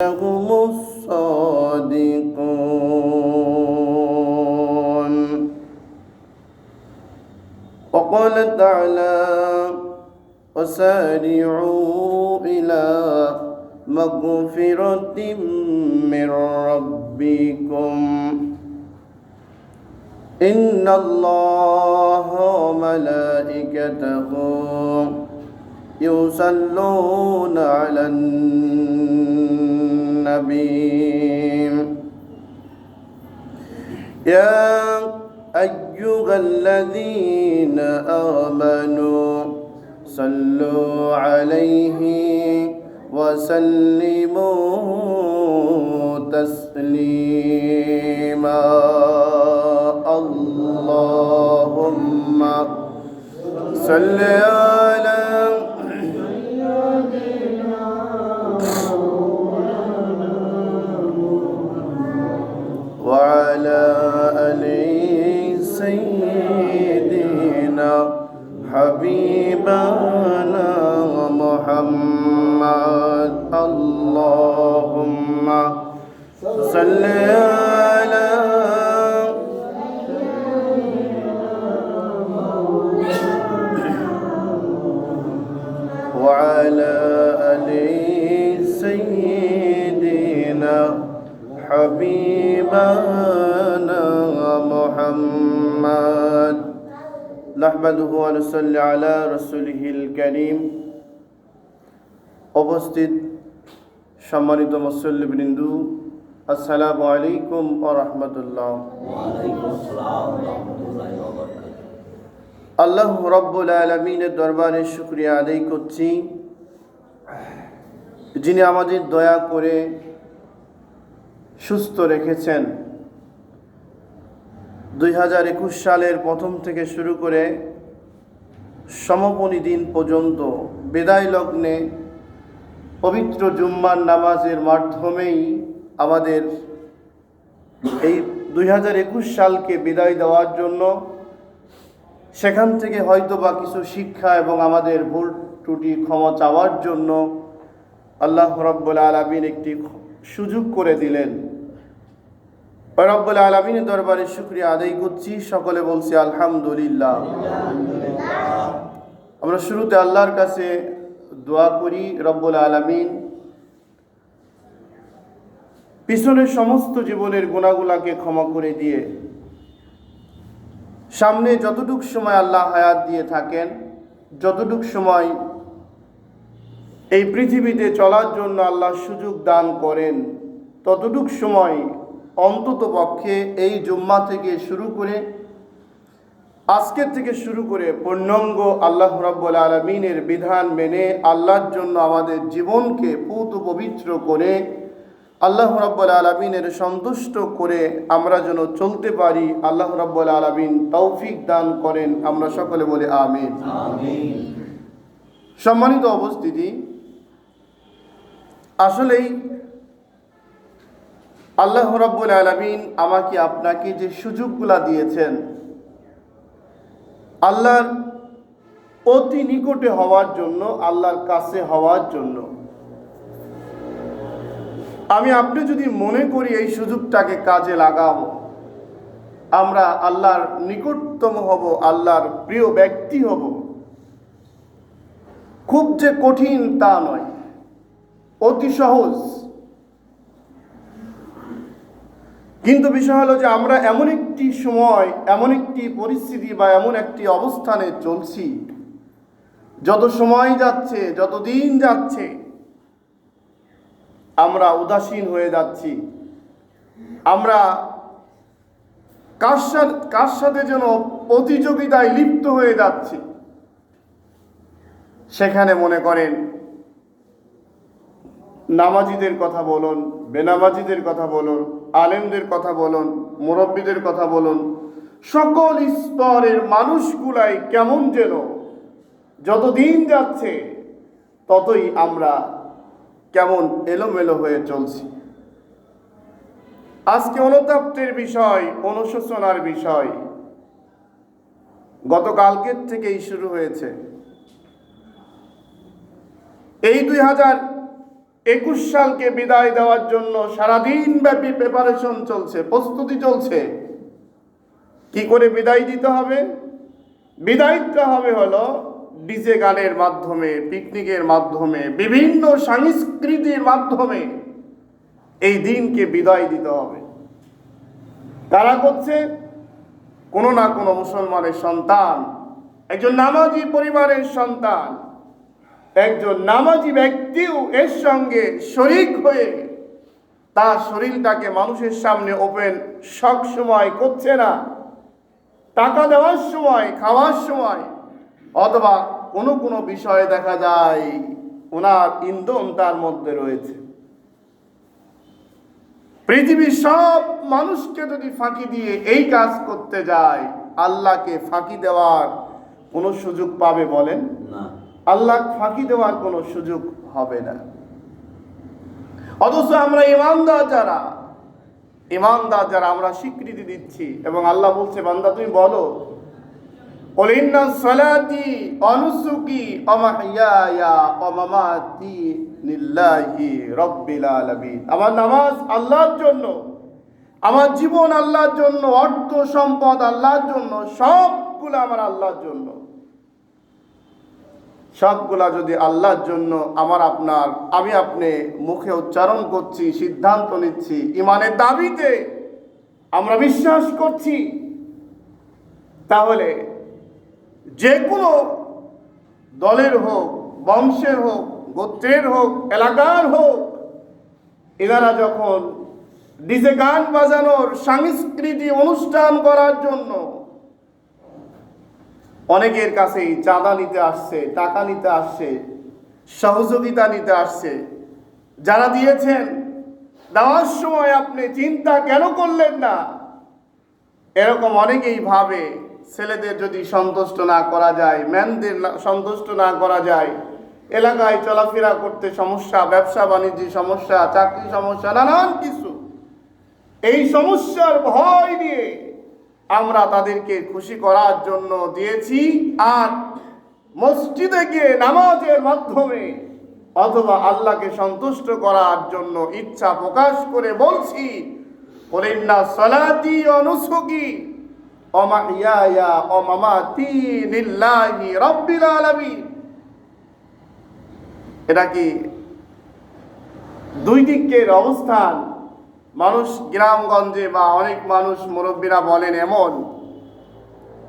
هم الصادقون. وقال تعالى: وسارعوا إلى مغفرة من ربكم إن الله وملائكته يصلون على النبي يا أيها الذين آمنوا صلوا عليه وسلموا تسليما. اللهم صل على وعلى آل سيدنا حبيبنا محمد. اللهم صل على وعلى آل سيدنا حبيبنا محمد. نحمده ونصلي على رسوله الكريم. উপস্থিত সম্মানিত মুসল্লিবৃন্দ, আসসালামু আলাইকুম ওয়া রাহমাতুল্লাহ। আল্লাহ রাব্বুল আলামিনের দরবারে শুকরিয়া আদায় করছি, যিনি আমাদের দয়া করে সুস্থ রেখেছেন। 2021 সালের প্রথম থেকে শুরু করে সমাপনী দিন পর্যন্ত বিদায় লগ্নে পবিত্র জুম্মার নামাজের মাধ্যমেই আমাদের এই 2021 সালকে বিদায় দেওয়ার জন্য, সেখান থেকে হয়তোবা কিছু শিক্ষা এবং আমাদের ভুল ত্রুটি ক্ষমা চাওয়ার জন্য আল্লাহ রাব্বুল আলামিন একটি সুযোগ করে দিলেন। রব্বুল আলামিনের দরবারে শুকরিয়া আদায় করছি, সকলে বলছি আলহামদুলিল্লাহ। আমরা শুরুতে আল্লাহর কাছে দোয়া করি, রব্বুল আলামিন পিছনের সমস্ত জীবনের গুনাহগুলোকে ক্ষমা করে দিয়ে সামনে যতটুক সময় আল্লাহ হায়াত দিয়ে থাকেন, যতটুক সময় এই পৃথিবীতে চলার জন্য আল্লাহ সুযোগ দান করেন, ততটুক সময় অন্তত পক্ষে এই জুম্মা থেকে শুরু করে আজকের থেকে শুরু করে পূর্ণাঙ্গ আল্লাহ রাব্বুল আলামিনের বিধান মেনে আল্লাহর জন্য আমাদের জীবনকে পুত পবিত্র করে আল্লাহ রাব্বুল আলামিনের সন্তুষ্ট করে আমরা যেন চলতে পারি, আল্লাহ রাব্বুল আলামিন তৌফিক দান করেন। আমরা সকলে বলি আমিন। সম্মানিত উপস্থিতি, আসলেই আল্লাহ রাব্বুল আলামিন আমাকে আপনাকে যে সুযোগগুলা দিয়েছেন, আল্লাহর অতি নিকটে হওয়ার জন্য, আল্লাহর কাছে হওয়ার জন্য, আমি আপনি যদি মনে করি এই সুযোগটাকে কাজে লাগাবো, আমরা আল্লাহর নিকটতম হব, আল্লাহর প্রিয় ব্যক্তি হব, খুব যে কঠিন তা নয়, অতি সহজ। কিন্তু বিষয় হলো যে আমরা এমন একটি সময়, এমন একটি পরিস্থিতি বা এমন একটি অবস্থানে চলছি, যত সময় যাচ্ছে, যত দিন যাচ্ছে, আমরা উদাসীন হয়ে যাচ্ছি। আমরা কার সাথে যেন প্রতিযোগিতায় লিপ্ত হয়ে যাচ্ছি। সেখানে মনে করেন নামাজিদের কথা বলুন, বেনামাজিদের কথা বলুন, আলেমদের কথা বলুন, মুরব্বীদের কথা বলুন, সকল স্তরের মানুষগুলাই কেমন যেন যত দিন যাচ্ছে ততই আমরা কেমন এলোমেলো হয়ে চলছি। আজকে অনুতাপ্তের বিষয়, অনুশোচনার বিষয় গতকালকের থেকেই শুরু হয়েছে। এই 2021 সালকে বিদায় দেওয়ার জন্য সারাদিন ব্যাপী প্রিপারেশন চলছে, প্রস্তুতি চলছে। কি করে বিদায় দিতে হবে? বিদায়টা হবে হলো ডিজে গানের মাধ্যমে, পিকনিকের মাধ্যমে, বিভিন্ন সংস্কৃতির মাধ্যমে এই দিনকে বিদায় দিতে হবে। তারা করছে কোনো না কোনো মুসলমানের সন্তান, একজন নামাজি পরিবারের সন্তান, একজন নামাজি ব্যক্তিও এর সঙ্গে শরীক হয়ে তার শরীরটাকে মানুষের সামনে ওপেন সব সময় করছে না। টাকা দেওয়ার সময়, খাওয়ার সময়, অথবা কোনো কোনো বিষয়ে দেখা যায় ওনার ইন্ধন তার মধ্যে রয়েছে। পৃথিবীর সব মানুষকে যদি ফাঁকি দিয়ে এই কাজ করতে যায়, আল্লাহকে ফাঁকি দেওয়ার কোনো সুযোগ পাবে বলেন? না, আল্লাহ ফাঁকি দেওয়ার কোনো সুযোগ হবে না। অথচ আমরা ইমানদার যারা আমরা স্বীকৃতি দিচ্ছি, এবং আল্লাহ বলছে, বান্দা তুমি বলো, কুল ইন্না সালাতি ওয়া নুসুকি ওয়া মাহইয়ায়া ওয়া মামাতি লিল্লাহি রাব্বিল আলামিন। আমার নামাজ আল্লাহর জন্য, আমার জীবন আল্লাহর জন্য, অর্থ সম্পদ আল্লাহর জন্য, সবগুলো আমার আল্লাহর জন্য। সবগুলা যদি আল্লাহর জন্য আমি আপনি মুখে উচ্চারণ করছি, সিদ্ধান্ত নিচ্ছি, ইমানের দাবিতে আমরা বিশ্বাস করছি, তাহলে যে কোনো দলের হোক, বংশের হোক, গোত্রের হোক, এলাকার হোক, এনারা যখন ডিজে গান বাজানোর সাংস্কৃতিক অনুষ্ঠান করার জন্য অনেকের কাছেই চাঁদা নিতে আসছে, টাকা নিতে আসছে, সহযোগিতা নিতে আসছে, যারা দিয়েছেন, দেওয়ার সময় আপনি চিন্তা কেন করলেন না? এরকম অনেকেই ভাবে ছেলেদের যদি সন্তুষ্ট না করা যায়, মেয়েদের সন্তুষ্ট না করা যায়, এলাকায় চলাফেরা করতে সমস্যা, ব্যবসা বাণিজ্য সমস্যা, চাকরি সমস্যা, নানান কিছু। এই সমস্যার ভয় নিয়ে আমরা তাদেরকে খুশি করার জন্য দিয়েছি, আর মসজিদে গিয়ে নামাজের মাধ্যমে অথবা আল্লাহকে সন্তুষ্ট করার জন্য ইচ্ছা প্রকাশ করে বলছি, কুল ইন্না সালাতি ওয়া নুসুকি ওয়া মাহইয়ায়া ওয়া মামাতি লিল্লাহি রাব্বিল আলামিন। এটা কি দুই দিকের অবস্থান? মানুষ গ্রামগঞ্জে বা অনেক মানুষ মুরব্বীরা বলেন এমন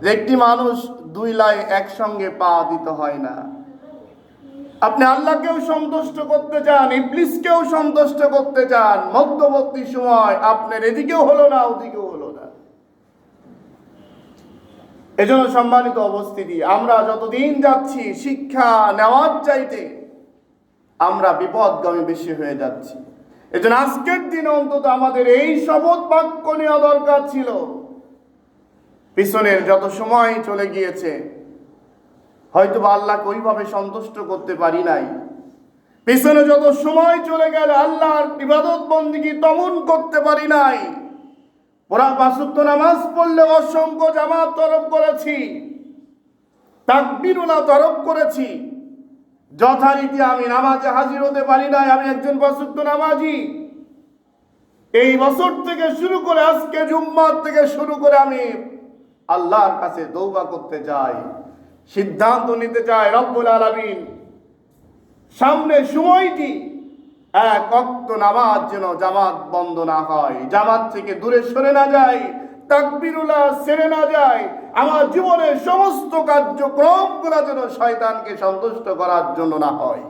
যে একটি মানুষ দুই লাই একসঙ্গে পা দিতে হয় না। আপনি আল্লাহকেও সন্তুষ্ট করতে চান, ইবলিসকেও সন্তুষ্ট করতে চান, মধ্যবর্তী সময় আপনার এদিকেও হলো না, ওদিকেও হলো না। এজন্য সম্মানিত উপস্থিতি, আমরা যতদিন যাচ্ছি শিক্ষা নেওয়ার চাইতে আমরা বিপদগামী বেশি হয়ে যাচ্ছি। এজন্য আজকের দিনে অন্তত আমাদের এই শপথ বাক্য নেওয়া দরকার ছিল। পিছনের যত সময় চলে গিয়েছে, হয়তো বা আল্লাহকে ওইভাবে সন্তুষ্ট করতে পারি নাই। পিছনে যত সময় চলে গেল, আল্লাহর ইবাদত বন্দেগী তেমন করতে পারি নাই। পুরা ৫ ওয়াক্ত নামাজ পড়লে অসংখ্য জামাত তরফ করেছি, তাকবীরুল্লাহ তরফ করেছি, যথারীতি আমি নামাজে হাজির হতে পারি নাই। আমি একজন ৫ ওয়াক্ত নামাজি। এই বছর থেকে শুরু করে আজকে জুম্মার থেকে শুরু করে আমি আল্লাহর কাছে তওবা করতে চাই, সিদ্ধান্ত নিতে চাই, রব্বুল আলামিন সামনে সময়টি এক ওয়াক্ত নামাজ যেন জামাত বন্ধ না হয়, জামাত থেকে দূরে সরে না যায়, তাকবীরুল্লাহ ছেড়ে না যায়। আমার জীবনের সমস্ত কার্যক্রমগুলো যেন শয়তানকে সন্তুষ্ট করার জন্য না হয়,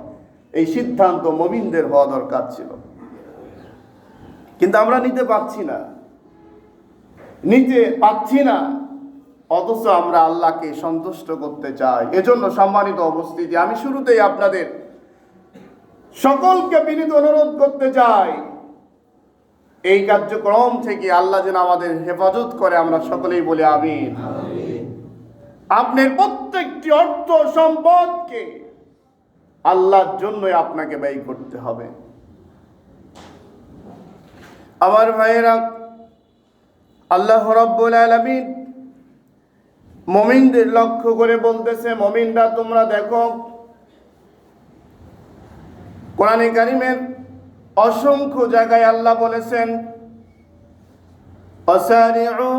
এই সিদ্ধান্ত মুমিনদের হওয়া দরকার ছিল। কিন্তু আমরা নিতে পারছি না, অথচ আমরা আল্লাহকে সন্তুষ্ট করতে চাই। এজন্য সম্মানিত উপস্থিতি, আমি শুরুতেই আপনাদের সকলকে বিনীত অনুরোধ করতে চাই, এই কার্যক্রম থেকে আল্লাহ যেন আমাদের হেফাজত করে। আমরা সকলেই বলি আমিন। আপনার প্রত্যেকটি অর্থ সম্পদকে আল্লাহর জন্যই আপনাকে ব্যয় করতে হবে। আমার ভাইয়েরা, আল্লাহ রাব্বুল আলামিন মুমিনদের লক্ষ্য করে বলতেছে, মুমিনরা তোমরা দেখো, কোরআনে কারিমের অসংখ্য জায়গায় আল্লাহ বলেছেন, ফাসারিউ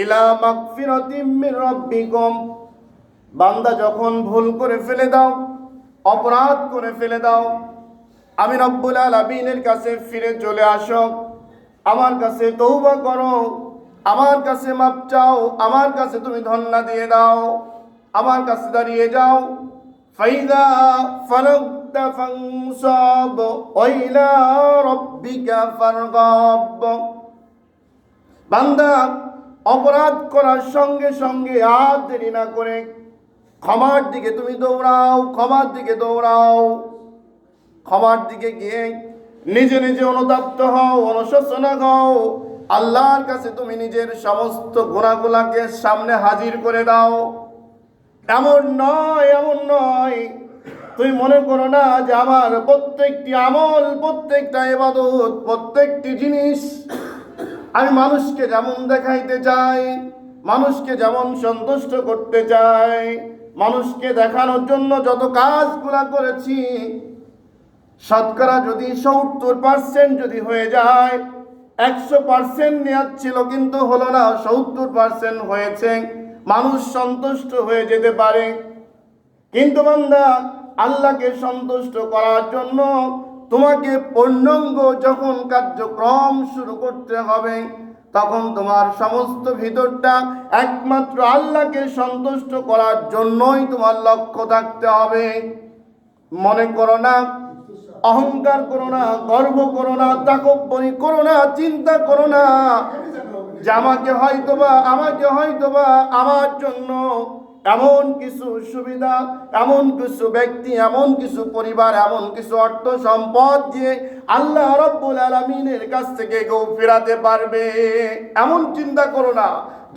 ইলা মাগফিরাতিম মির রাব্বিকুম। বান্দা যখন ভুল করে ফেলে দাও, অপরাধ করে ফেলে দাও, আমি রব্বুল আলামিনের কাছে ফিরে চলে আসো, আমার কাছে তওবা করো, আমার কাছে মাপ চাও, আমার কাছে তুমি ধন্না দিয়ে দাও, আমার কাছে দাঁড়িয়ে যাও। ফাইদা ফারাগতা ফানসাব ওয়া ইলা রাব্বিকা ফারগাব। বান্দা অপরাধ করার সঙ্গে সঙ্গে আর দেরি না করে ক্ষমার দিকে তুমি দৌড়াও, ক্ষমার দিকে দৌড়াও। ক্ষমার দিকে গিয়ে নিজে নিজে অনুতপ্ত হও, অনুশোচনা হও, আল্লাহর কাছে তুমি নিজের সমস্ত গুনাহগুলোকে সামনে হাজির করে দাও। এমন নয়, এমন নয় তুমি মনে করো না যে আমার প্রত্যেকটি আমল, প্রত্যেকটা ইবাদত, প্রত্যেকটি জিনিস আমি মানুষকে যেমন দেখাইতে চাই, মানুষকে যেমন সন্তুষ্ট করতে চাই, মানুষকে দেখানোর জন্য যত কাজগুলা করেছি, শতকরা যদি 70% যদি হয়ে যায়, 100% নিয়ত ছিল কিন্তু হলো না, 70% হয়েছে, মানুষ সন্তুষ্ট হয়ে যেতে পারে। কিন্তু বান্দা আল্লাহকে সন্তুষ্ট করার জন্য তোমাকে পূর্ণাঙ্গ যখন কার্যক্রম শুরু করতে হবে, তখন তোমার সমস্ত ভিতরটা একমাত্র আল্লাহকে সন্তুষ্ট করার জন্যই তোমার লক্ষ্য থাকতে হবে। মনে করো না, অহংকার করো না, গর্ব করো না, তাকব্বরি করো না, চিন্তা করো না যে আমাকে হয়তোবা আমার জন্য এমন কিছু সুবিধা, এমন কিছু ব্যক্তি, এমন কিছু পরিবার, এমন কিছু অর্থ সম্পদ দিয়ে আল্লাহ রাব্বুল আলামিনের কাছ থেকে কেউ ফেরাতে পারবে, এমন চিন্তা করো না।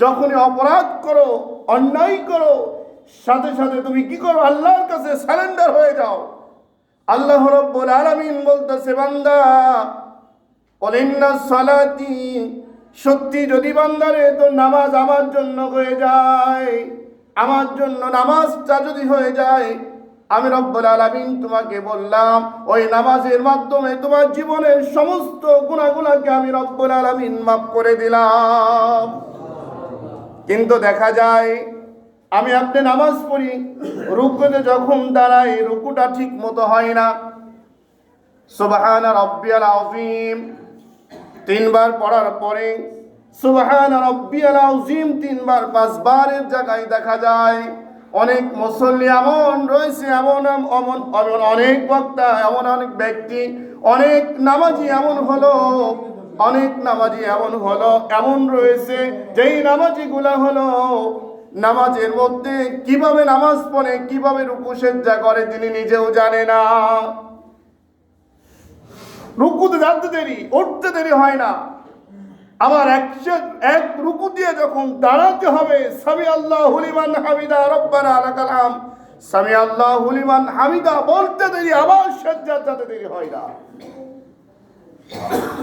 যখনই অপরাধ করো, অন্যায় করো, সাথে সাথে তুমি কি করো? আল্লাহর কাছে সারেন্ডার হয়ে যাও। আল্লাহ রাব্বুল আলামিন বলতেছে, বান্দা ওয়ালিন্না সালাতি, সত্যি যদি বান্দারে তোর নামাজ আমার জন্য হয়ে যায়, আমার জন্য নামাজটা যদি হয়ে যায়, আমি রব্বুল আলামিন তোমাকে বললাম ওই নামাজের মাধ্যমে তোমার জীবনের সমস্ত গুনাহগুলোকে আমি রব্বুল আলামিন মাফ করে দিলাম। কিন্তু দেখা যায় আমি আপনি নামাজ পড়ি, রুকুতে যখন দাঁড়াই রুকুটা ঠিক মতো হয় না। সুবহান রাব্বিয়াল আযীম 3 বার পড়ার পরে সুবহান রাব্বিয়াল আযীম 3 বার 5 বারের জায়গায় দেখা যায় অনেক মুসল্লি এমন রয়েছে, এমন অনেক বক্তা, এমন অনেক ব্যক্তি, অনেক নামাজি এমন হলো, অনেক নামাজি এমন হলো, এমন রয়েছে যেই নামাজিগুলা হলো নামাজের মধ্যে কিভাবে নামাজ পড়ে, কিভাবে রুকু সেজদা করে তিনি নিজেও জানে না। রুকুতে যেতে দেরি, উঠতে দেরি হয় না, আবার এক রুকু দিয়ে যখন দাঁড়াতে হবে, সামি আল্লাহু লিমান হামিদা রব্বানা লাকাল হামদ, সামি আল্লাহু লিমান হামিদা বলতে দেরি, আবার সেজদা যেতে দেরি হয় না।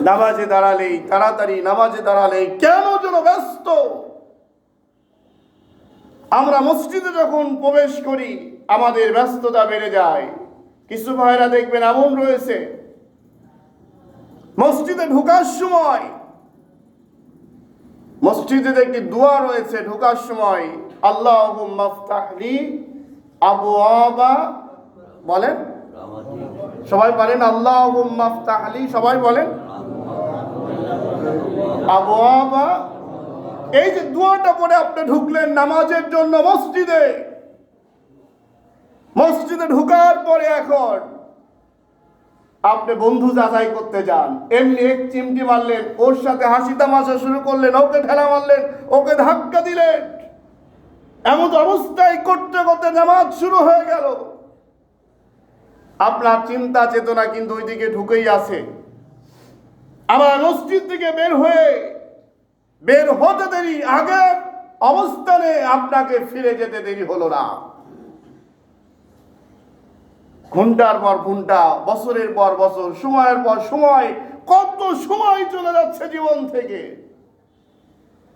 নামাজে দাঁড়ালেই তাড়াতাড়ি, নামাজে দাঁড়ালেই কেন যেন ব্যস্ত। আমরা মসজিদে যখন প্রবেশ করি আমাদের ব্যস্ততা বেড়ে যায়। কিছু ভাইরা দেখবেন এমন রয়েছে, মসজিদে ঢোকার সময় মসজিদে একটি দোয়া রয়েছে, ঢোকার সময় আল্লাহুম্মা ইফতাহলি আবওয়াবা, বলেন সবাই বলেন আল্লাহুম্মা ইফতাহলি, সবাই বলেন আবওয়াবা। এই যে দোয়াটা পড়ে আপনি ঢুকলেন নামাজের জন্য মসজিদে, মসজিদে ঢোকার পরে এখন আপনি বন্ধু যাচাই করতে যান, এমনি এক চিমটি মারলেন, ওর সাথে হাসি তামাশা শুরু করলেন, ওকে ঠেলা মারলেন, ওকে ধাক্কা দিলেন, এমন অবস্থায় করতে করতে নামাজ শুরু হয়ে গেল। আপনার চিন্তা চেতনা কিন্তু ওইদিকে ঢুকেই আছে। আবার মসজিদ থেকে বের হতে দেরি, আগের অবস্থানে আপনাকে ফিরে যেতে দেরি হলো না। ঘন্টার পর ঘন্টা, বছরের পর বছর, সময়ের পর সময়, কত সময় চলে যাচ্ছে জীবন থেকে,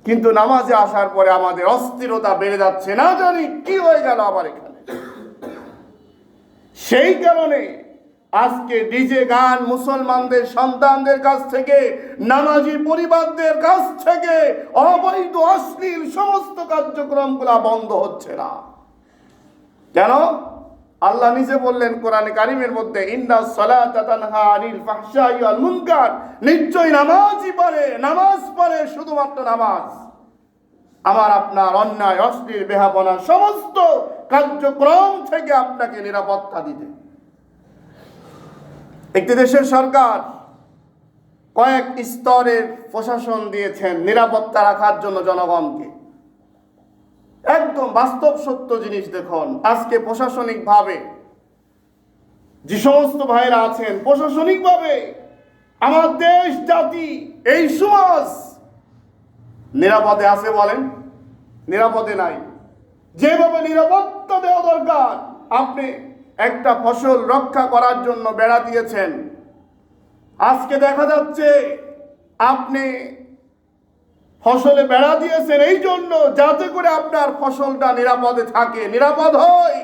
কিন্তু নামাজে আসার পরে আমাদের অস্থিরতা বেড়ে যাচ্ছে, না জানি কি হয়ে গেল আবার এখানে। সেই কারণে আজকে ডিজে গান মুসলমানদের সন্তানদের কাছ থেকে, নামাজি পরিবারদের কাছ থেকে অবৈধ অশ্লীল সমস্ত কার্যক্রমগুলা বন্ধ হচ্ছে না কেন? আল্লাহ নিজে বললেন কোরআনে কারিমের মধ্যে, ইন্নাস সালাতা তানহা আনিল ফাহশাই ওয়াল মুনকার, নিশ্চয় নামাজই পারে, নামাজ পড়ে, শুধুমাত্র নামাজ আমার আপনার অন্যায় অশ্লীল বেহাপনা সমস্ত কার্যক্রম থেকে আপনাকে নিরাপত্তা দিতে। একটি দেশের সরকার কয়েক স্তরের প্রশাসন দিয়েছেন নিরাপত্তা রাখার জন্য জনগণকে। একদম বাস্তব সত্য জিনিস দেখুন, আজকে প্রশাসনিকভাবে যে সমস্ত ভাইরা আছেন, প্রশাসনিকভাবে আমার দেশ জাতি এই সমাজ নিরাপদে আছে বলেন? নিরাপদে নাই। যেভাবে নিরাপত্তা দেওয়া দরকার, আপনি একটা ফসল রক্ষা করার জন্য বেড়া দিয়েছেন, আজকে দেখা যাচ্ছে আপনি ফসলে বেড়া দিয়েছেন এই জন্য যাতে করে আপনার ফসলটা নিরাপদে থাকে, নিরাপদ হয়।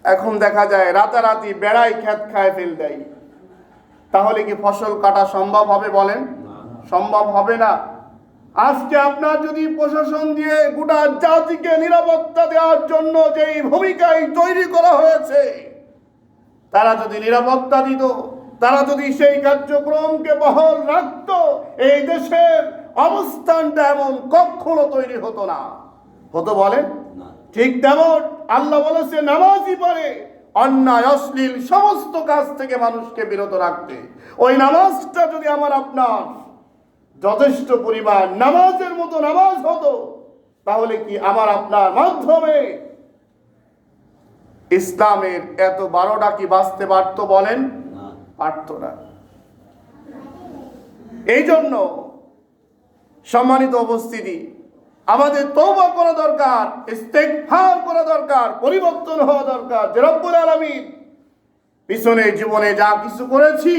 এখন দেখা যায় রাতারাতি বেড়াই ক্ষেত খায় ফেল দেয়, তাহলে কি ফসল কাটা সম্ভব হবে বলেন? সম্ভব হবে না। আজকে আপনার যদি প্রশাসন দিয়ে গোটা জাতিকে নিরাপত্তা দেওয়ার জন্য যেই ভূমিকায় তৈরি করা হয়েছে, তারা যদি নিরাপত্তা দিত, তারা যদি সেই কার্যক্রমকে বহাল রাখত, এই দেশের অবস্থানটা এমন কখনো তৈরি হতো না। হতো বলেন? ঠিক তেমন আল্লাহ বলেছে নামাজই পারে অন্যায় অশ্লীল সমস্ত কাজ থেকে মানুষকে বিরত রাখতে। ওই নামাজটা যদি আমার আপনার যথেষ্ট পরিমাণ নামাজের মতো নামাজ হতো, তাহলে কি আমার আপনার মাধ্যমে ইসলামের এত 12টা কি বাঁচতে পারতো বলেন? পারত না। এই জন্য সম্মানিত উপস্থিতি, আমাদের তওবা করা দরকার, ইস্তেগফার করা দরকার, পরিবর্তন হওয়া দরকার। যে রব্বুল আলামিন পিছনে জীবনে যা কিছু করেছি,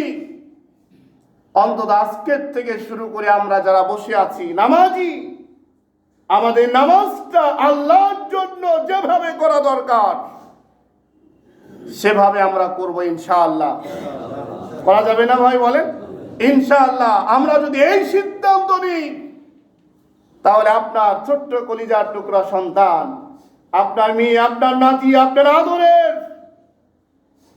অন্তত আজকের থেকে শুরু করে আমরা যারা বসে আছি নামাজি, আমাদের নামাজটা আল্লাহর জন্য যেভাবে করা দরকার সেভাবে আমরা করব ইনশাআল্লাহ। করা যাবে না ভাই বলেন? ইনশাআল্লাহ আমরা যদি এই সিদ্ধান্ত নিই, তাহলে আপনার ছোট্ট কলিজার টুকরা সন্তান, আপনার মেয়ে, আপনার নাতি, আপনার আদরের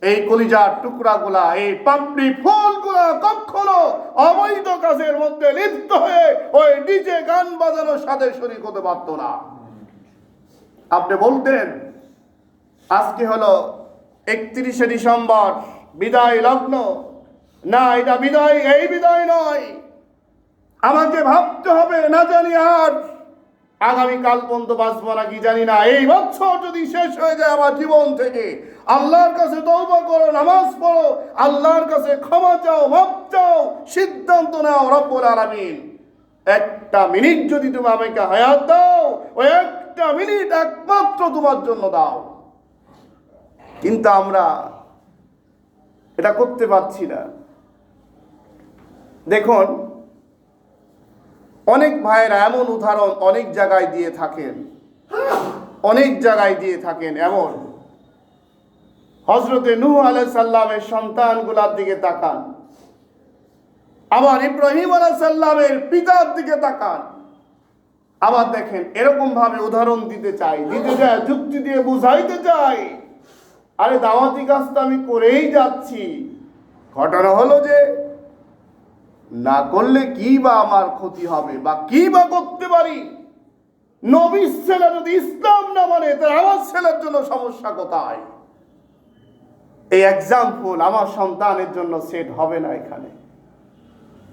এই কলিজার টুকরাগুলা, এই পাপড়ি ফুলগুলা কখনো অবৈধ কাজের মধ্যে লিপ্ত হয়ে ওই ডিজে গান বাজানোর সাথে শরীক হতে পারত না। আপনি বলতেন আজকে হলো 31শে ডিসেম্বর, বিদায় লগ্ন। না, এটা বিদায়, এই বিদায় নয়। আমাকে ভাবতে হবে, না জানি আর আগামীকাল পর্যন্ত বাঁচবো নাকি জানি না। এই বছর যদি শেষ হয়ে যায় আমার জীবন থেকে, আল্লাহর কাছে তওবা করো, নামাজ পড়ো, আল্লাহর কাছে ক্ষমা চাও, মাফ চাও, সিদ্ধান্ত নাও। রব্বুল আলামিন একটা মিনিট যদি তুমি আমাকে হায়াত দাও, ওই একটা মিনিট একমাত্র তোমার জন্য দাও। কিন্তু আমরা এটা করতে পারছি না। দেখুন, অনেক ভাইয়েরা এমন উদাহরণ অনেক জায়গায় দিয়ে থাকেন, অনেক জায়গায় দিয়ে থাকেন। এমন হযরতে নূহ আলাইহিস সালামের সন্তানগুলোর দিকে তাকান, আবার ইব্রাহিম আলাইহিস সালামের পিতার দিকে তাকান, আবার দেখেন এরকম ভাবে উদাহরণ দিতে যায়, যুক্তি দিয়ে বুঝাইতে চাই, আরে দাওয়াতি কাজটা আমি করেই যাচ্ছি। ঘটনা হলো যে না করলে কি বা আমার ক্ষতি হবে, বা কি বা করতে পারি। নবীর ছেলে যদি ইসলাম না মানে, তাহলে আমার ছেলের জন্য সমস্যা কোথায়? এই এক্সাম্পল আমার সন্তানের জন্য সেট হবে না। এখানে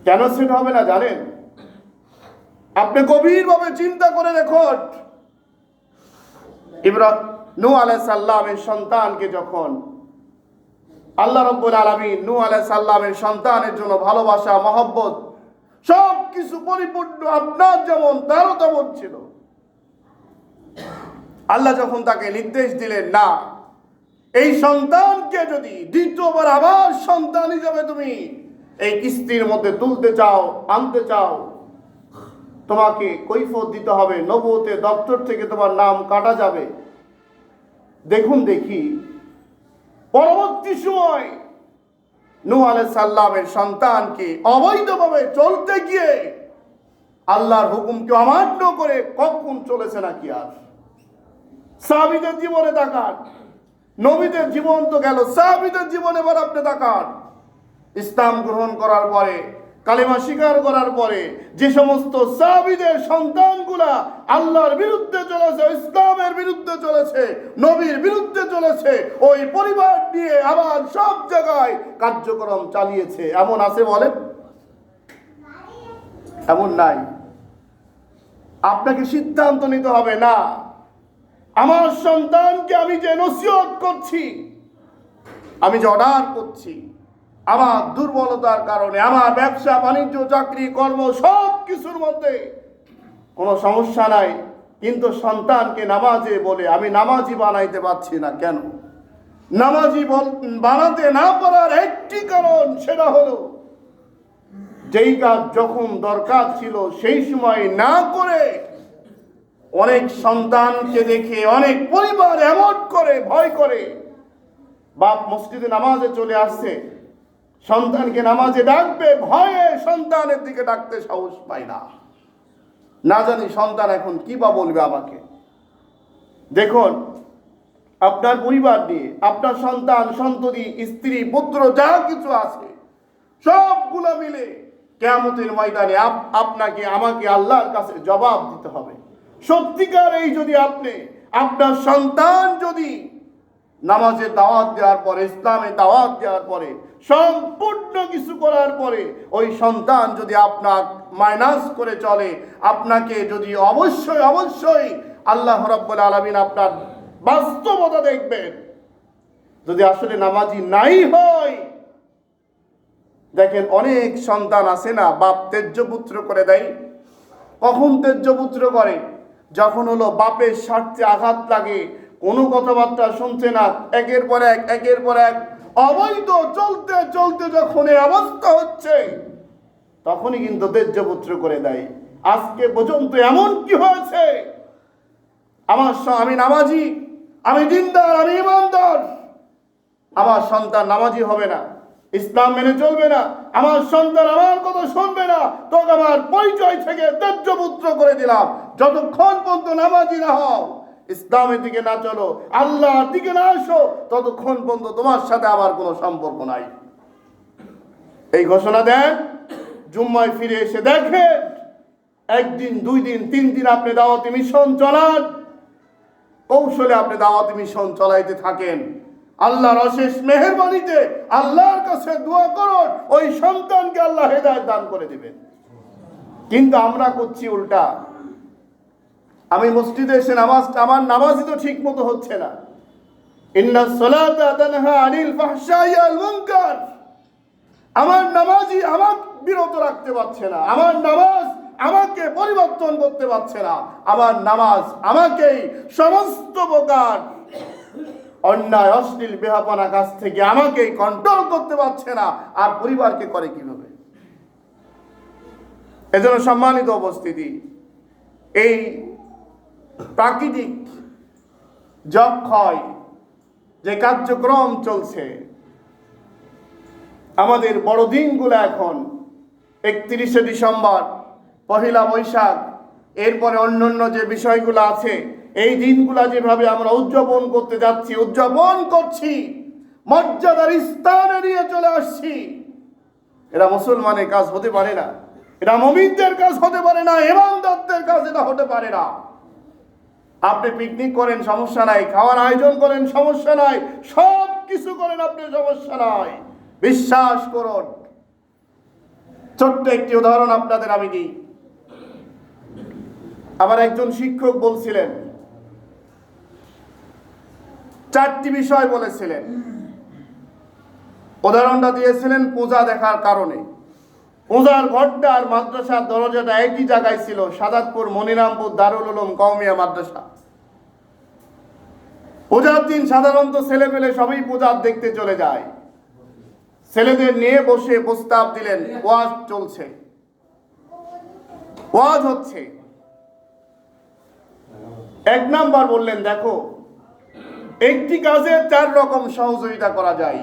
কেন সেট হবে না জানেন? আপনি গভীরভাবে চিন্তা করে দেখুন, নূহ আলাইহিস সালামের সন্তানকে যখন আল্লাহ রাব্বুল আলামিন নূহ আলাইহিস সালামের সন্তানের জন্য ভালোবাসা, মহব্বত সব কিছু পরিপূর্ণ, আপনার যেমন তারও তেমন ছিল। আল্লাহ যখন তাকে নির্দেশ দিলেন, না, এই সন্তানকে যদি দ্বিতীয়বার আবার সন্তান হিসেবে তুমি এই কিস্তির মধ্যে তুলতে চাও, আনতে চাও, তোমাকে কৈফিয়ত দিতে হবে, নবুয়তের দপ্তর থেকে তোমার নাম কাটা যাবে। দেখুন দেখি পরবর্তী সময় নূহ আলাইহিস সালামের সন্তানকে অবৈধভাবে চলতে গিয়ে আল্লাহর হুকুমকে অমান্য করে কখন চলেছে নাকি আর? সাহাবীদের জীবনে তাকান, নবীদের জীবন তো গেল, সাহাবীদের জীবনে এবার আপনি তাকান। ইসলাম গ্রহণ করার পরে, কালেমা স্বীকার করার পরে যে সমস্ত সাহাবীদের সন্তানগুলা আল্লাহর বিরুদ্ধে চলেছে, ইসলামের বিরুদ্ধে চলেছে, নবীর বিরুদ্ধে চলেছে, ওই পরিবার নিয়ে আবার সব জায়গায় কার্যক্রম চালিয়েছে, এমন আছে বলেন? এমন নাই। আপনাকে সিদ্ধান্ত নিতে হবে, না, আমার সন্তানকে আমি যে নসিহত করছি, আমি যে অর্ডার করছি, আমার দুর্বলতার কারণে, আমার ব্যবসা বাণিজ্য চাকরি কর্ম সব কিছুর মধ্যে কোনো সমস্যা নাই, কিন্তু সন্তানকে নামাজে বলে আমি নামাজি বানাইতে পারছি না। কেন? নামাজি বানাতে না পারার একটি কারণ, সেটা হলো যেই কাজ যখন দরকার ছিল সেই সময় না করে অনেক সন্তানকে দেখে অনেক পরিবার এমন করে ভয় করে, বাপ মসজিদে নামাজে চলে আসছে, সন্তানকে নামাজে ডাকবে, ভয়ে সন্তানের দিকে ডাকতে সাহস পায় না। না জানি সন্তান এখন কি বা বলবে আমাকে। দেখুন, আপনার পরিবার নিয়ে আপনার সন্তান সন্ততি স্ত্রী পুত্র যা কিছু আছে সবগুলো মিলে কিয়ামতের ময়দানে আপনাকে আমাকে আল্লাহর কাছে জবাব দিতে হবে। সত্যিকার এই যদি আপনি আপনার সন্তান যদি নামাজের দাওয়াত দেওয়ার পরে, ইসলামের দাওয়াত দেওয়ার পরে, সম্পূর্ণ কিছু করার পরে ওই সন্তান যদি আপনার মাইনাস করে চলে, আপনাকে যদি অবশ্যই অবশ্যই আল্লাহ রাব্বুল আলামিন আপনার বাস্তবতা দেখবেন। যদি আসলে নামাজি নাই হয়, দেখেন অনেক সন্তান আছে না, বাপ তেজ্য পুত্র করে দেয়। কখন তেজ্য পুত্র করে? যখন হলো বাপের স্বার্থে আঘাত লাগে, কোনো কথাবার্তা শুনছে না, একের পর এক অবৈধ চলতে চলতে যখন এই অবস্থা হচ্ছে, তখনই কিন্তু তেজ্য পুত্র করে দেয়। আজকে পর্যন্ত এমন কি হয়েছে, আমি নামাজি, আমি দিনদার, আমি ইমানদার, আমার সন্তান নামাজি হবে না, ইসলাম মেনে চলবে না, আমার সন্তান আমার কথা শুনবে না, তোকে আমার পরিচয় থেকে তেজ্য পুত্র করে দিলাম। যতক্ষণ পর্যন্ত নামাজি না হও, ইসলামের দিকে না চলো, আল্লাহর দিকে না আসো, ততক্ষণ পর্যন্ত তোমার সাথে আমার কোনো সম্পর্ক নাই। এই ঘোষণা দেন। জুম্মায় ফিরে এসে দেখেন, একদিন, 2 দিন, 3 দিন আপনি দাওয়াতি মিশন চালান, কৌশলে আপনি দাওয়াতি মিশন চালাইতে থাকেন। আল্লাহর অশেষ মেহেরবানিতে আল্লাহর কাছে দোয়া করুন, ওই সন্তানকে আল্লাহ হেদায়েত দান করে দিবেন। কিন্তু আমরা করছি উল্টা। আমি মসজিদে এসে আমার নামাজই তো ঠিক মতো হচ্ছে না। ইন্নাস সালাতা তানহা আনিল ফাহশাই ওয়াল মুনকার। আমার নামাজই আমাকে বিরত রাখতে পারছে না, আমার নামাজ আমাকে পরিবর্তন করতে পারছে না, আমার নামাজ আমাকেই সমস্ত প্রকার অন্যায় অশ্লীল বেহাপনা কাছ থেকে আমাকেই কন্ট্রোল করতে পারছে না, আর পরিবারকে করে কিভাবে? এজন্য সম্মানিত উপস্থিতি, এই প্রাকৃতিক যক্ষয় যে কার্যক্রম চলছে, আমাদের বড়দিনগুলো এখন 31শে ডিসেম্বর, পহেলা বৈশাখ, এরপরে অন্যান্য যে বিষয়গুলো আছে, এই দিনগুলা যেভাবে আমরা উদযাপন করতে যাচ্ছি, উদযাপন করছি, মর্যাদার স্থানে নিয়ে চলে আসছি, এটা মুসলমানের কাজ হতে পারে না, এটা মুমিনদের কাজ হতে পারে না, ইমানদারদের কাজ এটা হতে পারে না। আপনি পিকনিক করেন, সমস্যা নাই, খাওয়ার আয়োজন করেন, সমস্যা নাই, সব কিছু করেন, আপনি সমস্যা নাই, বিশ্বাস করুন। ছোট্ট একটি উদাহরণ আপনাদের আমি দিই। আবার একজন শিক্ষক বলছিলেন, 4টি বিষয় বলেছিলেন। উদাহরণটা দিয়েছিলেন পূজা দেখার কারণে। পূজার ঘরটা আর মাদ্রাসার দরজাটা একই জায়গায় ছিল, সাদাতপুর মনিরামপুর দারুল উলুম কওমিয়া মাদ্রাসা। পূজার দিন সাধারণত ছেলেপেলে সবাই পূজার দেখতে চলে যায়। ছেলেদের নিয়ে বসে প্রস্তাব দিলেন, ওয়াজ চলছে, ওয়াজ হচ্ছে। 1 নাম্বার বললেন, দেখো একটি কাজে 4 রকম সহযোগিতা করা যায়।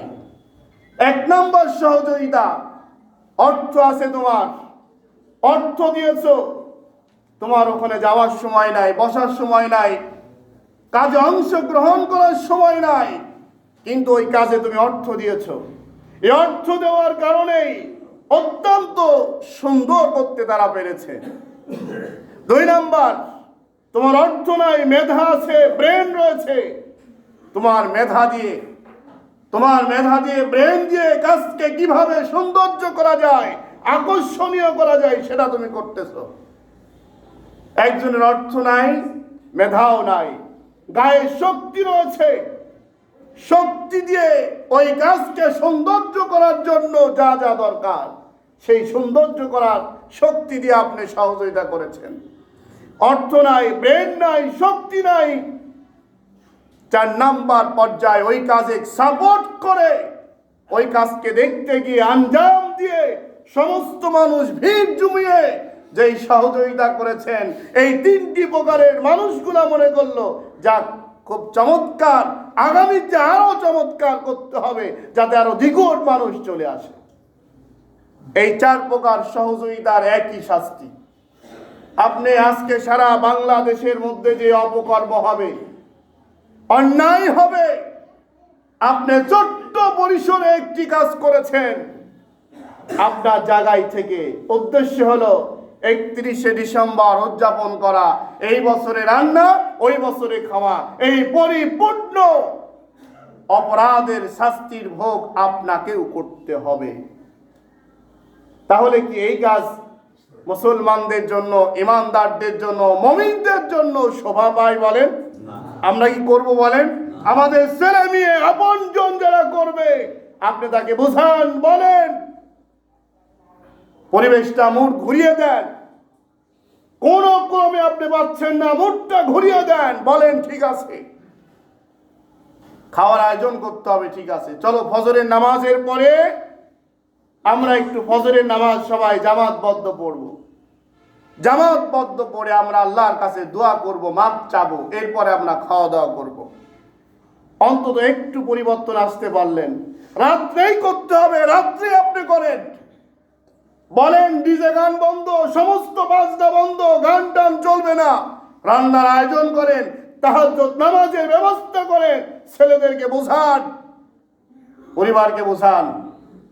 1 নম্বর সহযোগিতা, অর্থ আছে তোমার, অর্থ দিয়েছো, তোমার ওখানে যাওয়ার সময় নাই, বসার সময় নাই, কাজে অংশগ্রহণ করার সময় নাই, কিন্তু ওই কাজে তুমি অর্থ দিয়েছো। এই অর্থ দেওয়ার কারণেই অত্যন্ত সুন্দর করতে তারা পেরেছে। 2 নম্বর, তোমার অর্থ নাই, মেধা আছে, ব্রেন রয়েছে, তোমার মেধা দিয়ে ব্রেন দিয়ে কাজকে কিভাবে সৌন্দর্য করা যায়, আকর্ষণীয় করা যায়, সেটা তুমি করতেছো। একজনের অর্থ নাই, মেধাও নাই, গায়ে শক্তি রয়েছে, শক্তি দিয়ে ওই কাজকে সৌন্দর্য করার জন্য যা যা দরকার সেই সৌন্দর্য করার শক্তি দিয়ে আপনি সহযোগিতা করেছেন। অর্থ নাই, ব্রেন নাই, শক্তি নাই। 4 নাম্বার পর্যায়ে ওই কাজে সাপোর্ট করে ওই কাজকে দেখতে গিয়ে আঞ্জাম দিয়ে সমস্ত মানুষ ভিড় জমিয়ে যেই সহযোগিতা করেছেন, এই 3টি প্রকারের মানুষগুলা মনে করলো যা খুব চমৎকার, আগামীতে আরো চমৎকার করতে হবে যাতে আরো দ্বিগুণ মানুষ চলে আসে। এই 4 প্রকার সহযোগিতার একই শাস্তি। আপনি আজকে সারা বাংলাদেশের মধ্যে যে অপকর্ম হবে, অন্যায় হবে, আপনি ছোট্ট পরিসরে একটি কাজ করেছেন, আপনার জায়গায় থেকে উদ্দেশ্য হলো 31শে ডিসেম্বর উদযাপন করা, এই বছরে রান্না, ওই বছরে খাওয়া, এই পরিপূর্ণ অপরাধের শাস্তির ভোগ আপনাকেও করতে হবে। তাহলে কি এই কাজ মুসলমানদের জন্য, ইমানদারদের জন্য, মুমিনদের জন্য শোভা পায় বলেন? আমরা কি করব বলেন? আমাদের ছেলে মেয়ে আপনজন যারা করবে, আপনি তাকে বোঝান, বলেন, পরিবেশটা মুড ঘুরিয়ে দেন। কোন ক্রমে আপনি পাচ্ছেন না, মুডটা ঘুরিয়ে দেন, বলেন ঠিক আছে, খাওয়ার আয়োজন করতে হবে, ঠিক আছে, চলো ফজরের নামাজের পরে আমরা একটু ফজরের নামাজ সবাই জামাতবদ্ধ পড়ব, জামাতবদ্ধ পড়ে আমরা আল্লাহর কাছে দোয়া করব, মাপ চাবো, এরপরে আমরা খাওয়া দাওয়া করব। অন্তত একটু পরিবর্তন আসতে পারলেন। রাত্রেই করতে হবে, রাত্রে আপনি করেন, বলেন ডিজে গান বন্ধ, সমস্ত বাজনা বন্ধ, গান টান চলবে না, রান্নার আয়োজন করেন, তাহাজ্জুদ নামাজের ব্যবস্থা করেন, ছেলেদেরকে বোঝান, পরিবারকে বোঝান,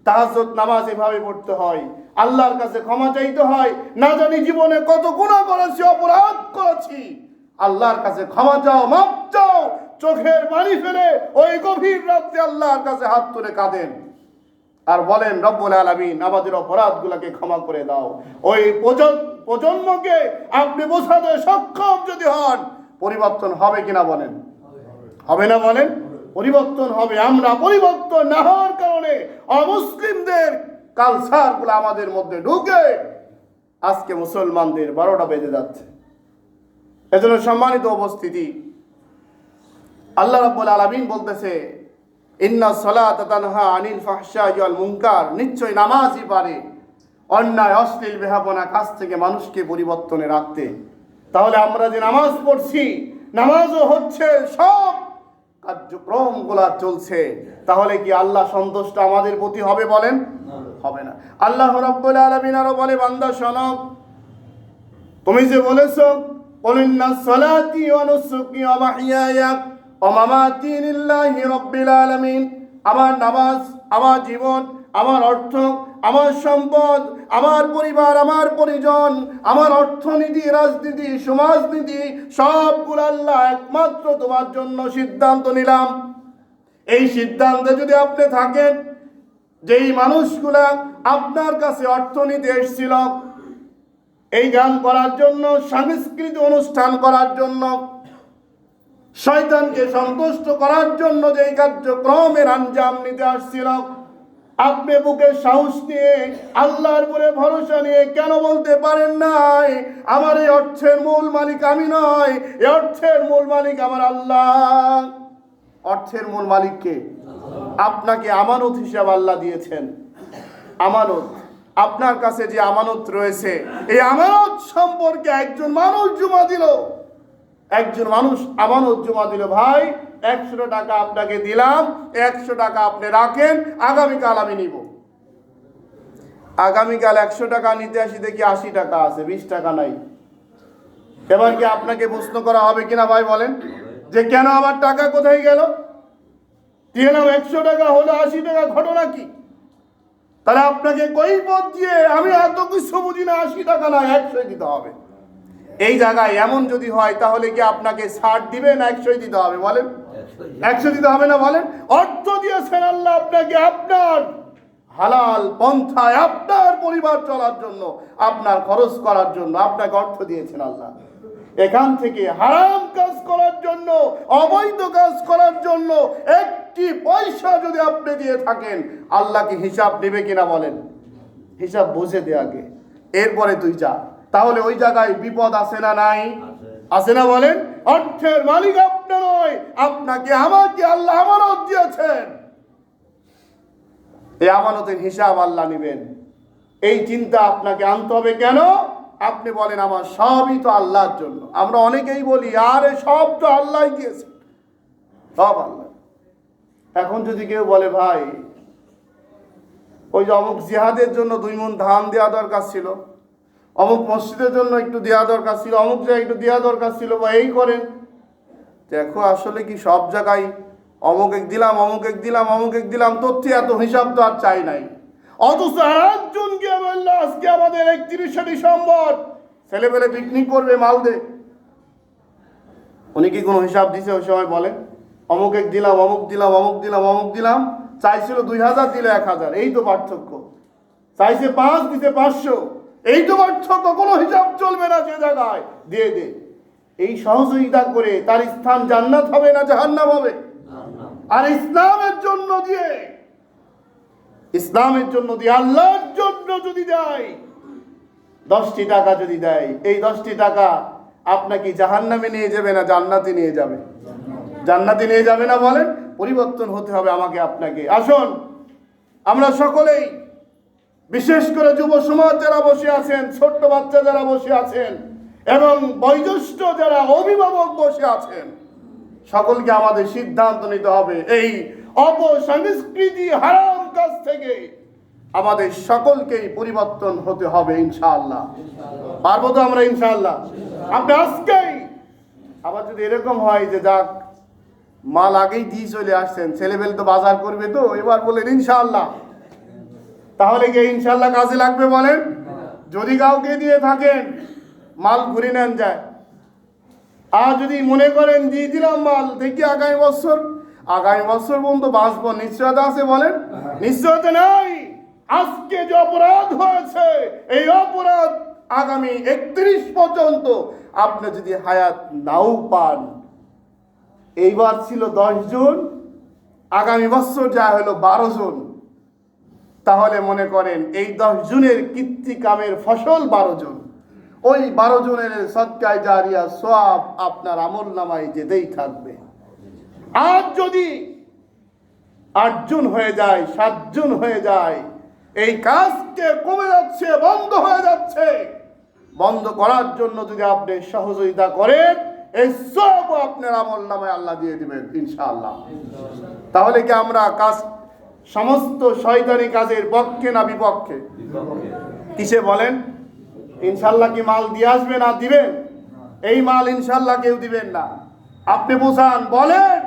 তাহাজ্জুদ নামাজ এভাবে পড়তে হয়, আল্লাহর কাছে ক্ষমা চাইতে হয়, না জানি জীবনে কত গুনাহ করেছি, অপরাধ করেছি, আল্লাহর কাছে ক্ষমা চাও, মাপ চাও, চোখের পানি ফেলে ওই গভীর রাতে আল্লাহর কাছে হাত তুলে কাঁদেন আর বলেন, রব্বুল আলামিন আমাদের অপরাধগুলোকে ক্ষমা করে দাও। ওই প্রজন্মকে আপনি বোঝাতে সক্ষম যদি হন, পরিবর্তন হবে কিনা বলেন? হবে না বলেন? পরিবর্তন হবে। আমরা পরিবর্তন না হওয়ার কারণে অমুসলিমদের কালচারগুলো আমাদের মধ্যে ঢুকে আজকে মুসলমানদের 12টা বেজে যাচ্ছে। এজন্য সম্মানিত উপস্থিতি, আল্লাহ রাব্বুল আলামিন বলতেছে, ইন্না সলাতা তানহা আনিল ফাহশাই ওয়াল মুনকার, নিশ্চয় নামাজই পারে অন্যায়, অশ্লীল, বেহাপনা কাজ থেকে মানুষকে পরিবর্তনে রাখতে। তাহলে আমরা যে নামাজ পড়ছি, নামাজও হচ্ছে, সব কার্যক্রমগুলা চলছে, তাহলে কি আল্লাহ সন্তুষ্ট আমাদের প্রতি হবে বলেন? হবে না। আল্লাহ রাব্বুল আলামিন আরো বলে, বান্দা শোনো, তুমি যে বলেছো কুলিন্না সলাতি ওয়া নুসুকি ওয়া মাহইয়ায়া ওয়া মামাতি লিল্লাহি রাব্বিল আলামিন, আমার নামাজ, আমার জীবন, আমার অর্থ, আমার সম্পদ, আমার পরিবার, আমার পরিজন, আমার অর্থনীতি, রাজনীতি, সমাজনীতি, সবগুলো আল্লাহ একমাত্র তোমার জন্য সিদ্ধান্ত নিলাম। এই সিদ্ধান্তে যদি আপনি থাকেন, যেই মানুষগুলা আপনার কাছে অর্থনীতি এসেছিল এই গান করার জন্য, সাংস্কৃতিক অনুষ্ঠান করার জন্য, শয়তানকে সন্তুষ্ট করার জন্য যেই কার্যক্রমের আঞ্জাম নিতে আসছিল, আপনি বুকে সাহস নিয়ে আল্লাহর উপরে ভরসা নিয়ে কেন বলতে পারেন নাই, আমার এই অর্থের মূল মালিক আমি নয়, এই অর্থের মূল মালিক আমার আল্লাহ। অর্থের মূল মালিককে আপনাকে আমানত হিসাব আল্লাহ দিয়েছেন। আমানত, আপনার কাছে যে আমানত রয়েছে, এই আমানত সম্পর্কে একজন মানুষ জমা দিল, একজন মানুষ আমানত জমা দিল, ভাই 100 টাকা আপনাকে দিলাম, 100 টাকা আপনি রাখেন, আগামীকাল আমি নিব। আগামীকাল 100 টাকা নিতে আসি, দেখি 80 টাকা আছে, 20 টাকা নাই। এবার কি আপনাকে প্রশ্ন করা হবে কিনা ভাই বলেন, যে কেন আমার টাকা কোথায় গেল? দিলাম 100 টাকা, হলো 80 টাকা, ঘটনা কি? তাহলে আপনাকে কৈফিয়ত দিয়ে আমি এত কিছু বুঝি না, 80 টাকা না 100 দিতে হবে। এই জায়গায় এমন যদি হয় তাহলে কি আপনাকে 60 দিবে না 100 দিতে হবে বলেন? 100 দিতে হবে না বলেন? অর্থ দিয়েছেন আল্লাহ আপনাকে, আপনার হালাল পন্থায় আপনার পরিবার চলার জন্য, আপনার খরচ করার জন্য আপনাকে অর্থ দিয়েছেন আল্লাহ। এখান থেকে হারাম কাজ করার জন্য, অবৈধ কাজ করার জন্য একটি পয়সা যদি আপনি দিয়ে থাকেন, আল্লাহ কি হিসাব নেবে কিনা বলেন? হিসাব বুঝে দে আগে, এরপরে তুই যা। তাহলে ওই জায়গায় বিপদ আছে না নাই? আছে না বলেন? অর্থের মালিক আপনি নয়, আপনাকে আমাকে আল্লাহ আমানত দিয়েছেন, এই আমানতের হিসাব আল্লাহ নেবেন। এই চিন্তা আপনাকে আনতে হবে। কেন? আপনি বলেন আমার সবই তো আল্লাহর জন্য। আমরা অনেকেই বলি আরে সব তো আল্লাহ দিয়েছে, সব আল্লাহ। এখন যদি কেউ বলে ভাই ওই যে অমুক জিহাদের জন্য 2 মণ ধান দেওয়া দরকার ছিল, অমুক মসজিদের জন্য একটু দেওয়া দরকার ছিল, অমুক জায়গায় একটু দেওয়া দরকার ছিল, বা এই করেন, দেখো আসলে কি সব জায়গায় অমুক এক দিলাম, অমুক এক দিলাম, অমুক এক দিলাম, তথ্য এত হিসাব তো আর চাই নাই। অথচ একজন গিয়ে বলল আজকে আমাদের 31শে ডিসেম্বর ছেলেপেলে পিকনিক করবে মালদে, উনি কি কোনো হিসাব দিছে ওই সময়? বলেন, অমুক এক দিলাম, অমুক দিলাম, অমুক দিলাম, অমুক দিলাম। চাইছিল 2000, দিলে 1000, এই তো পার্থক্য। চাইছে 5, দিতে 500, এই তো পার্থক্য। কোনো হিসাব চলবে না, সে জায়গায় দিয়ে দে। এই সহযোগিতা করে তার স্থান জান্নাত হবে না জাহান্নাম হবে? আর ইসলামের জন্য দিয়ে, ইসলামের জন্য দিয়ে, আল্লাহর জন্য যদি দেয়, 10টি টাকা যদি দেয়, এই 10টি টাকা আপনাকে জাহান্নামে নিয়ে যাবে না জান্নাতে নিয়ে যাবে? জান্নাতে নিয়ে যাবে না বলেন? পরিবর্তন হতে হবে আমাকে আপনাকে। আসুন আমরা সকলেই, বিশেষ করে যুব সমাজ যারা বসে আছেন, ছোট্ট বাচ্চা যারা বসে আছেন, এবং বয়োজ্যেষ্ঠ যারা অভিভাবক বসে আছেন, সকলকে আমাদের সিদ্ধান্ত নিতে হবে এই অপসংস্কৃতি হারাম কাজ থেকে আমাদের সকলকেই পরিবর্তন হতে হবে ইনশাআল্লাহ। পারবো তো আমরা ইনশাআল্লাহ? আপনি আজকেই, আবার যদি এরকম হয় যে যাক মাল আগেই দিয়ে চলে আসছেন, ছেলেবেলে তো বাজার করবে, তো এবার বলেন ইনশাআল্লাহ, তাহলে কি ইনশাআল্লাহ কাজে লাগবে বলেন? যদি কাউকে দিয়ে থাকেন মাল ঘুরে নেন যায়, আর যদি মনে করেন দিয়ে দিলাম মাল, দেখি আগামী বছর পর্যন্ত বাঁচবো, নিশ্চয়তা আছে বলেন? নিশ্চয়তা নাই। আজকে যে অপরাধ হয়েছে, এই অপরাধ আগামী 31 পর্যন্ত আপনি যদি হায়াত নাও পান, এইবার ছিল 10 জন, আগামী বছর যা হলো 12 জন, তাহলে মনে করেন এই 10 জনের কীর্তিকামের ফসল 12 জন। ওই 12 জনের সদকায়ে জারিয়া সওয়াব আপনার আমলনামায় যেতেই থাকবে। আর যদি 8 জন হয়ে যায়, 7 জন হয়ে যায়, এই কাজকে কমে যাচ্ছে, বন্ধ হয়ে যাচ্ছে। বন্ধ করার জন্য যদি আপনি সহযোগিতা করেন, এই সব আপনার আমলনামায় আল্লাহ দিয়ে দিবেন ইনশাআল্লাহ। তাহলে কি আমরা কাজ সমস্ত শয়তানি কাজের পক্ষে না বিপক্ষে? কিসে বলেন? ইনশাআল্লাহ কি মাল দিয়ে আসবে না দিবেন? এই মাল ইনশাআল্লাহ কেউ দিবেন না। আপনি বোঝান, বলেন,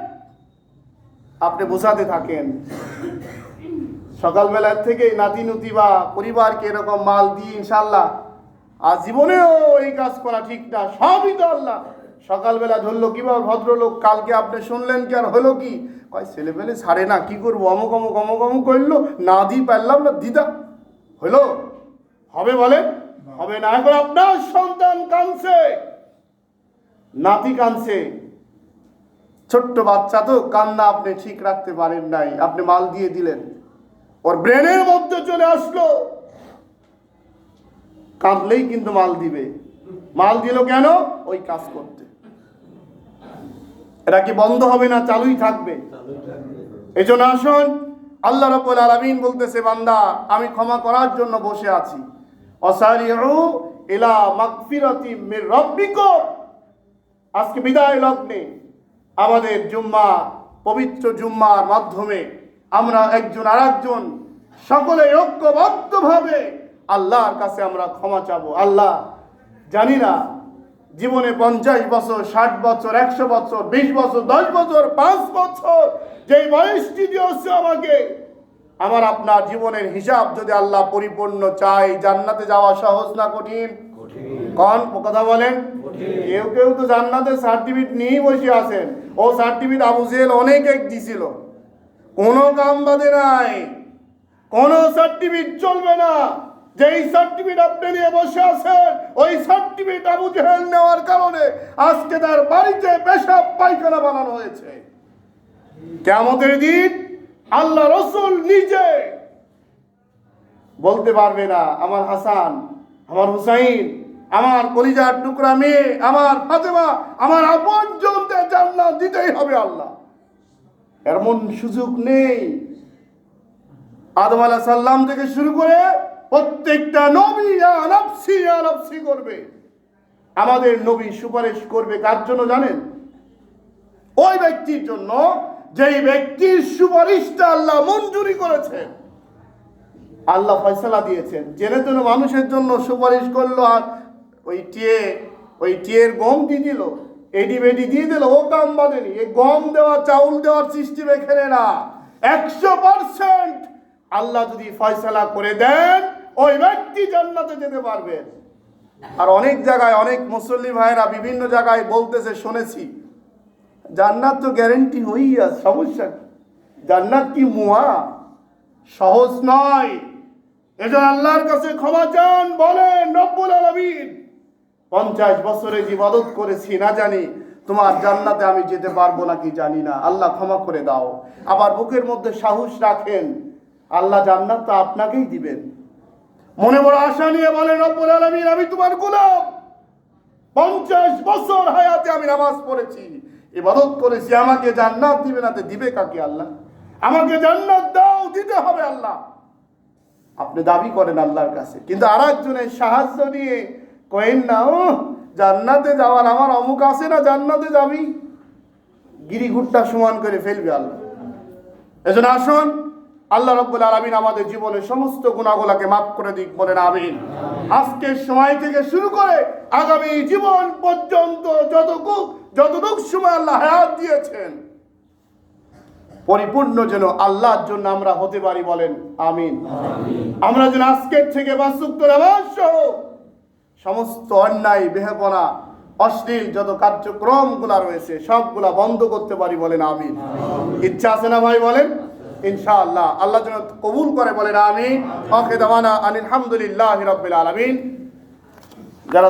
আপনি বোঝাতে থাকেন। সকালবেলার থেকে নাতি নুতি বা পরিবারকে এরকম মাল দিয়ে ইনশাআল্লাহ আর জীবনেও এই কাজ করা ঠিক না, সবই তো আল্লাহ। সকালবেলা ধরলো কিভাবে ভদ্রলোক, কালকে আপনি শুনলেন কি আর হলো কি, কয় ছেলে পেলে ছাড়ে না, কি করবো, অমুক অমুক অমুক অমুক করলো, না দিয়ে পারলাম না, দিদা হলো, হবে বলেন? হবে না। এখন আপনার সন্তান কাঁদছে, নাতি কাঁদছে, ছোট্ট বাচ্চা তো, কান্না আপনি ঠিক রাখতে পারেন নাই, আপনি মাল দিয়ে দিলেন, ওর ব্রেনের মধ্যে চলে আসলো, কাঁদলেই কিন্তু মাল দিবে। মাল দিল কেন? ওই কাজ করতে। এটা কি বন্ধ হবে না চালুই থাকবে? এই জন্য আসুন, আল্লাহ রাব্বুল আলামিন বলতেছে, বান্দা আমি ক্ষমা করার জন্য বসে আছি। অসারিউ ইলা মাগফিরাতি মির রাব্বিকুম। আজকে বিদায় লগ্নে আমাদের জুম্মা, পবিত্র জুম্মার মাধ্যমে আমরা একজন আরেকজন সকলে ঐক্যবদ্ধভাবে আল্লাহর কাছে আমরা ক্ষমা চাবো। আল্লাহ, জানি না জীবনে 50 বছর, 60 বছর, 100 বছর, 20 বছর, 10 বছর, 5 বছর যেই বয়সটি দিয়েছে আমাকে, আমার আপনার জীবনের হিসাব যদি আল্লাহ পরিপূর্ণ চাই, জান্নাতে যাওয়া সহজ না কঠিন? কোন কথা বলেন? কেউ কেউ তো জান্নাতের সার্টিফিকেট নিয়ে বসে আছেন। ও সার্টিফিকেট আবু জেহেল অনেক এক দিছিল, কোনো কাম বাদে নাই, কোনো সার্টিফিকেট চলবে না। যেই সার্টিফিকেট আপনি নিয়ে বসে আছেন, ওই সার্টিফিকেট আবু জেহেল নেওয়ার কারণে আজকে তার বাড়িতে পেশাব পায়খানা বানানো হয়েছে। কিয়ামতের দিন আল্লাহ রাসূল নিজে বলতে পারবে না, আমার হাসান, আমার হুসাইন, আমার কলিজার টুকরা মেয়ে, আমার ফাতেমা, আমার আপনজনদের জান্নাত দিতেই হবে আল্লাহ। এমন সুযোগ নেই। আদম আলাইহিস সালাম থেকে শুরু করে প্রত্যেকটা নবী ইয়া নাফসি করবে। আমাদের নবী সুপারিশ করবে কার জন্য জানেন? ওই ব্যক্তির জন্য যেই ব্যক্তির সুপারিশটা আল্লাহ মঞ্জুরি করেছেন, আল্লাহ ফয়সালা দিয়েছেন। জেনে তেনে মানুষের জন্য সুপারিশ করলো, আর ওই টিয়ের গম দিয়ে দিল, এডি বেডি দিয়ে দিল, ও কাম বাঁধেনি। এই গম দেওয়া, চাউল দেওয়ার সিস্টেম এখানে না। 100% আল্লাহ যদি ফয়সালা করে দেন, ওই ব্যক্তি জান্নাতে যেতে পারবেন। আর অনেক জায়গায় অনেক মুসল্লি ভাইরা বিভিন্ন জায়গায় বলতেছে, শুনেছি জান্নাত তো গ্যারেন্টি হই আছে, সমস্যা কি? জান্নাত কি মুয়া? সহজ নয়। এজন্য আল্লাহর কাছে ক্ষমা চান, বলেন রব্বুল আলামিন 50 বছরে ইবাদত করেছি, না জানি তোমার জান্নাতে আমি যেতে পারবো নাকি জানি না, আল্লাহ ক্ষমা করে দাও। আবার বুকের মধ্যে সাহস রাখেন, আল্লাহ জান্নাত তো আপনাকেই দিবেন। মনে বড় আশা নিয়ে বলেন রব্বুল আলামিন, আমি তোমার গোলাম, 50 বছর হায়াতে আমি নামাজ পড়েছি, ইবাদত করেছি, আমাকে জান্নাত দিবে না তো দিবে কাকে আল্লাহ? আমাকে জান্নাত দাও, দিতে হবে আল্লাহ। আপনি দাবি করেন আল্লাহর কাছে, কিন্তু আরেকজনের সাহায্য নিয়ে কইেন না, ও জান্নাতে যাওয়ার আমার অমুক আছে না, জান্নাতে যাবি, গিরিগুট্টা সমান করে ফেলবে আল্লাহ। এজন্য আসুন, আল্লাহ রাব্বুল আলামিন আমাদের জীবনের সমস্ত গুনাহগুলোকে মাফ করে দিক, বলেন আমিন। আজকের সময় থেকে শুরু করে আগামী জীবন পর্যন্ত যতটুক সময় আল্লাহ হায়াত দিয়েছেন, পরিপূর্ণ যেন আল্লাহর জন্য আমরা হতে পারি, বলেন আমিন। আমরা যেন আজকের থেকে 5 ওয়াক্ত নামাজ সহ সমস্ত অন্যায়, বেহাপনা, অশ্লীল যত কার্যক্রমগুলা রয়েছে সবগুলা বন্ধ করতে পারি, বলেন আমিন। ইচ্ছা আছে না ভাই? বলেন ইনশাআল্লাহ। আল্লাহ যেন কবুল করে, বলেন আমিন। আখির দাওয়ানা আলহামদুলিল্লাহি রাব্বিল আলামিন। যারা